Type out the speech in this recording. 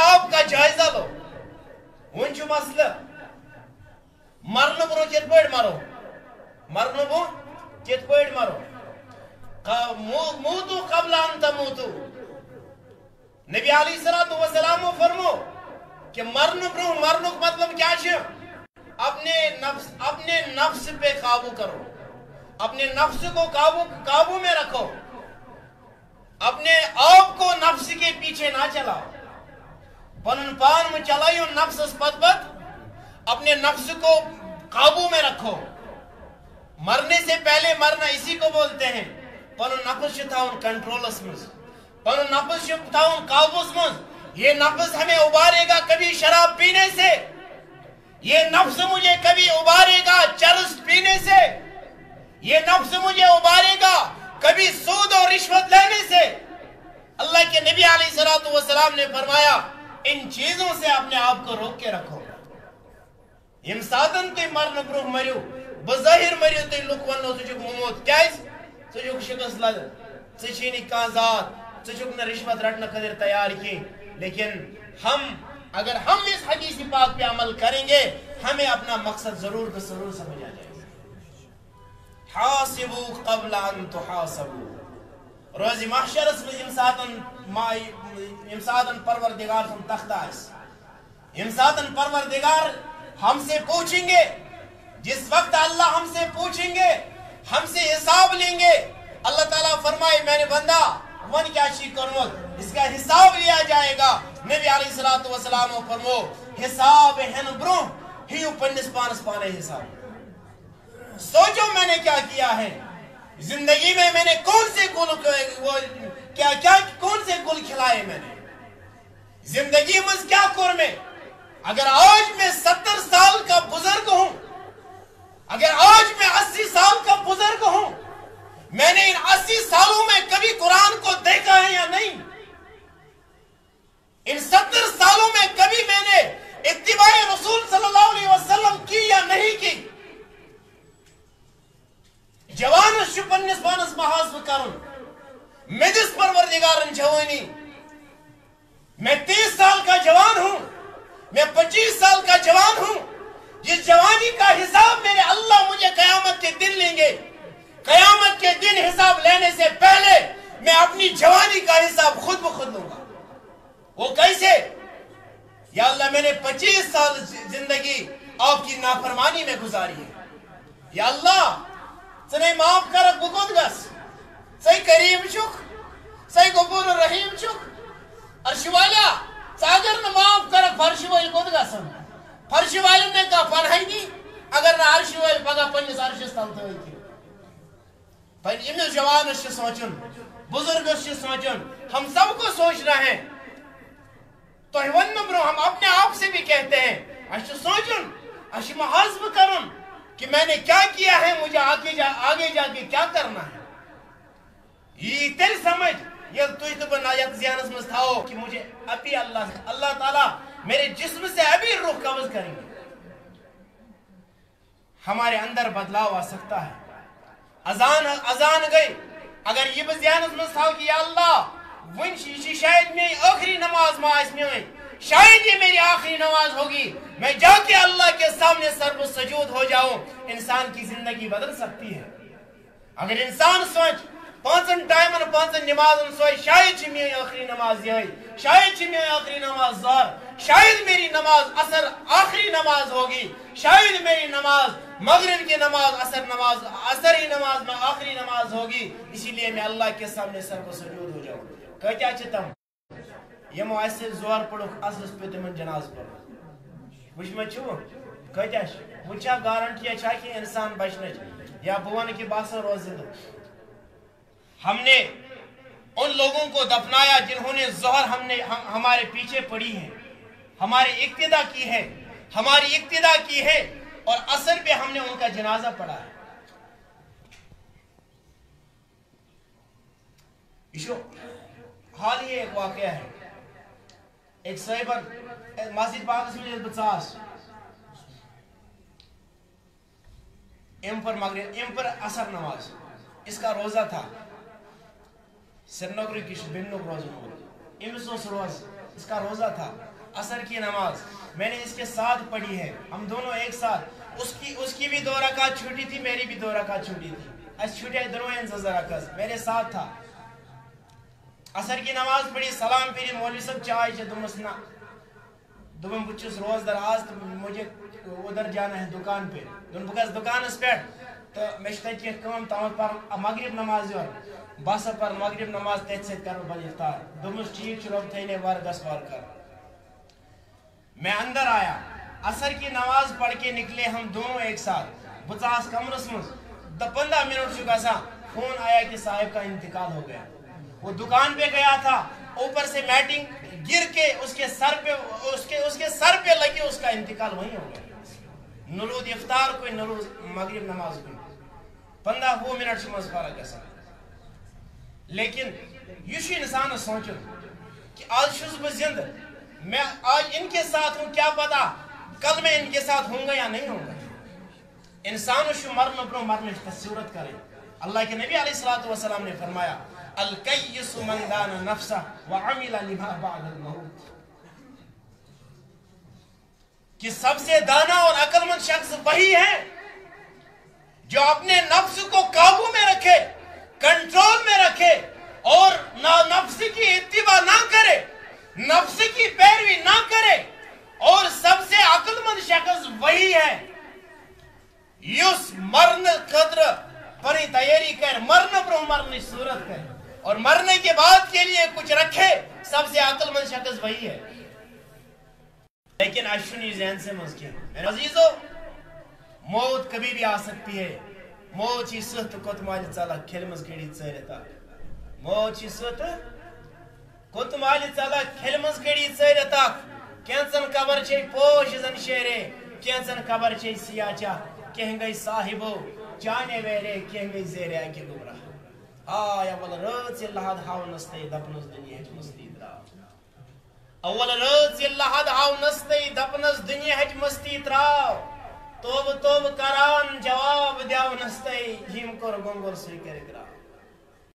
आप का जायजा लो वन छु मसला मरन ब्रो कित पड़ मरो मरन ब्रो कित पड़ मरो मूतु कबल अन तमूतु नबी अलैहिस्सलातु वस्सलाम फरमो कि मरन ब्रो मरन का मतलब क्या है अपने नफ्स पे काबू करो अपने नफ्स को काबू में रखो अपने आप को नफ्स के पीछे ना चलाओ पन पान में चलाओ नफ्स पद अपने नफ्स को काबू में रखो मरने से पहले मरना इसी को बोलते हैं पन नफ्स कंट्रोलस में पन नफ्स काबूस में ये नफ्स हमें उबारेगा कभी शराब पीने से ये नफ्स मुझे कभी उबारेगा चरस पीने से ये नफ्स मुझे उबारेगा कभी सूद और रिश्वत लेने से अल्लाह के नबी अलैहिस्सलातु वस्सलाम ने फरमाया इन चीजों से अपने आप को रोक के रखो यम सातन ते मरन ब्रोह मरियो बज़ाहिर मरियो ते लुक वनो तुझुक ममोत क्या तुझुक शिकस लग तुझी काजात तुझुक न रिश्वत रटना कदर तैयार की लेकिन अगर हम इस हदीस पाक पे अमल करेंगे हमें अपना मकसद जरूर समझ आ जाएगा हासिबू क़ब्ल अन तुहासबू रोज़ महशरस में इमसातन परवरदिगार हम तख्ता इमसातन परवरदिगार हमसे पूछेंगे जिस वक्त अल्लाह हमसे पूछेंगे हमसे हिसाब लेंगे अल्लाह ताला फरमाए मैंने बंदा वन क्या शी करमत इसका हिसाब लिया जाएगा नबी अलैहिस्सलातु वस्सलाम फरमो हिसाब हन ब्रो ही पन्निस पानस पाने हिसाब सोचो मैंने क्या किया है जिंदगी में मैंने कौन से गुल कौन से गुल खिलाए मैंने जिंदगी में क्या कुर्मे अगर आज मैं 70 साल का बुजुर्ग हूं अगर आज मैं 80 साल का बुजुर्ग हूं मैंने इन 80 सालों में कभी कुरान को देखा है या नहीं इन 70 सालों में कभी मैंने इत्तिबाए रसूल सल्लल्लाहु अलैहि वसल्लम की या नहीं की जवान शुपन्नस बानस महाज़ करुन मेदिस परवरदिगारन जवानी मैं 30 साल का जवान हूं मैं 25 साल का जवान हूं जिस जवानी का हिसाब मेरे अल्लाह मुझे कयामत के दिन लेंगे कयामत के दिन हिसाब लेने से पहले मैं अपनी जवानी का हिसाब खुद ब खुद लूंगा वो कैसे या अल्लाह मैंने 25 साल जिंदगी आपकी नाफरमानी में गुजारी है या अल्लाह सने माफ कर गुगुद गस सही करीम चुक सही गफूर रहीम चुक अर्शवाला सागर न माफ कर फर्शवाल गुद गसन फर्शवाल ने का फरहाई अगर न अर्शवाल पगा पन्निस अर्शस तल तो की पर इन जवान से सोचन बुजुर्ग से सोचन हम सबको सोचना है तो वन ब्रो हम अपने आप से भी कहते हैं अश सोचन अश मुहासब करन कि मैंने क्या किया है मुझे आगे जाके क्या करना है ये तेरे समझ ये तुझ तो बनायत ज़हनस में थाओ कि मुझे अभी अल्लाह ताला मेरे जिस्म से अभी रूह कब्ज़ करेंगे हमारे अंदर बदलाव आ सकता है अजान गई अगर ये ज़हनस में थाओ कि या अल्लाह वन शायद मेरी आखिरी नमाज मास में शायद ये मेरी आखिरी नमाज होगी मैं जाके अल्लाह के सामने सर्व सजूद हो जाऊं इंसान की जिंदगी बदल सकती है अगर इंसान सोच पांचन टाइम पांचन नमाज सोच शायद मेरी आखिरी नमाज यही शायद मेरी आखिरी नमाज ज़ोहर शायद मेरी नमाज असर आखिरी नमाज होगी शायद मेरी नमाज मगरिब की नमाज असर ही नमाज में आखिरी नमाज होगी इसीलिए मैं अल्लाह के सामने सर्व सजूद हो जाऊं क्या चितम यमो ऐसे जोर पड़ुक असलस पे तमन जनाज पर वुच म छु कत्या वुचा गारंटी छा कि इंसान बचने या भवन की बासा रोज हमने उन लोगों को दफनाया जिन्होंने जोहर हमारे पीछे पड़ी है हमारी इक्तिदा की है और असर पे हमने उनका जनाजा पढ़ा है हाल ही एक वाकया है एक साहिबर मस्जिद पाक में बचास इम पर असर नमाज इसका रोजा था श्रीनगर की बिन्नुक रोज इमस रोज اس کا روزہ تھا، عصر کی نماز میں نے اس کے ساتھ پڑھی ہے، ہم دونوں ایک ساتھ، اس کی بھی 2 رکعت چھوٹی تھی، میری بھی 2 رکعت چھوٹی تھی، اس چھوٹے دروین زرکز میرے ساتھ تھا، عصر کی نماز پڑھی، سلام پھری، مولوی صاحب چائے چھ دمس نا دبن بچس روز در آز تو مجھے ادھر جانا ہے دکان پہ، دن بکس دکانس پہ تو میں کی کام تمت پر مغرب نماز یور بس پر مغرب نماز تیت سے کرو بل افطار، دمس ٹھیک رب تھینے ورگس وار کر، میں اندر آیا، عصر کی نماز پڑھ کے نکلے ہم دونوں ایک ساتھ، بچاس کمرس مز 15 منٹ چکا سا فون آیا کہ صاحب کا انتقال ہو گیا، وہ دکان پہ گیا تھا، اوپر سے میٹنگ گر کے اس کے سر پہ لگی، اس کا انتقال وہیں ہو گیا، نلود افطار کوئی نلود مغرب نماز کوئی 15 منٹ مز فرق ہے، لیکن یہ انسان سوچو کہ آج شز بہ زند، میں آج ان کے ساتھ ہوں، کیا پتا کل میں ان کے ساتھ ہوں گا یا نہیں ہوں گا، انسان شو مرن برو مرن صورت کرے، اللہ کے نبی علیہ السلام نے فرمایا الکیس من دان نفسہ وعمل لما بعد الموت، کہ سب سے دانا اور عقل مند شخص وہی ہے جو اپنے نفس کو قابو میں رکھے، کنٹرول میں رکھے، اور نفس کی اتباع نہ کرے، نفس کی پیروی نہ کرے، اور سب سے عقل مند شخص وہی ہے یس مرن خطر پری تیاری کر، مرن پر مرن صورت کر، اور مرنے کے بعد کے لیے کچھ رکھے، سب سے عقل مند شخص وہی ہے، لیکن اشنی ذہن سے مزکین میرے عزیزو، موت کبھی بھی آ سکتی ہے، موت چی سخت کت مالی چالا کھلمز کھڑی چیرتا، موت چی سخت کت مالی چالا کھلمز کھڑی چیرتا، کینسن قبر چھے پوش زن شیرے، کینسن قبر چھے سیاچا، کہیں گئی صاحبو جانے ویرے، کہیں گئی زیرے آئی گمراہ، آیا اول رات اللہ دھاو نستے دپنز دنیا ہج مستی دراو، اول رات اللہ دھاو نستے دپنز دنیا ہج مستی دراو، توب کران جواب دیاو نستے ہیم کر گنگر سوی کرے دراو،